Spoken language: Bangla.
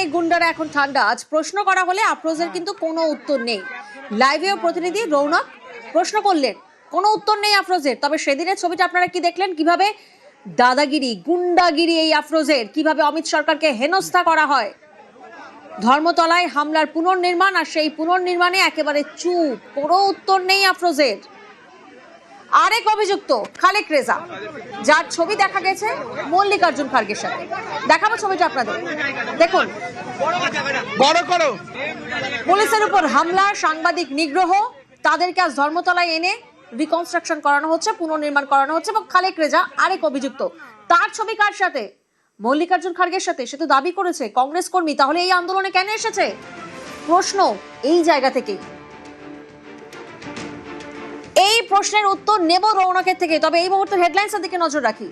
এই গুন্ডারা এখন ঠান্ডা। আজ প্রশ্ন করা হলে আফরোজের কিন্তু কোনো উত্তর নেই। লাইভেও প্রতিনিধি রৌনক প্রশ্ন করলেন, কোনো উত্তর নেই আফরোজের। তবে সেদিনের ছবিটা আপনারা কি দেখলেন, কিভাবে দাদাগিরি গুন্ডাগিরি এই আফরোজের, কিভাবে অমিত সরকারকে হেনস্থা করা হয়। ধর্মতলায় হামলার পুনর্নির্মাণ, আর সেই পুনর্নির্মাণে একেবারে চুপ, কোনো উত্তর নেই আফরোজের। আরেক অভিযুক্ত খালেক রেজা, যার ছবি দেখা গেছে মল্লিকার্জুন খার্গের সাথে। দেখাবো ছবিটা আপনাদের, দেখুন। পুলিশের উপর হামলা, সাংবাদিক নিগ্রহ, তাদেরকে আজ ধর্মতলায় এনে রিকনস্ট্রাকশন করানো হচ্ছে, পুনর্নির্মাণ করানো হচ্ছে। এবং খালেক রেজা আরেক অভিযুক্ত, তার ছবি কার সাথে? মল্লিকার্জুন খার্গের সাথে। সে তো দাবি করেছে কংগ্রেস কর্মী, তাহলে এই আন্দোলনে কেন এসেছে? প্রশ্ন এই জায়গা থেকেই। এই প্রশ্নের উত্তর নেব রৌনকের থেকে। তবে এই মুহূর্তে হেডলাইন্সের দিকে নজর রাখি।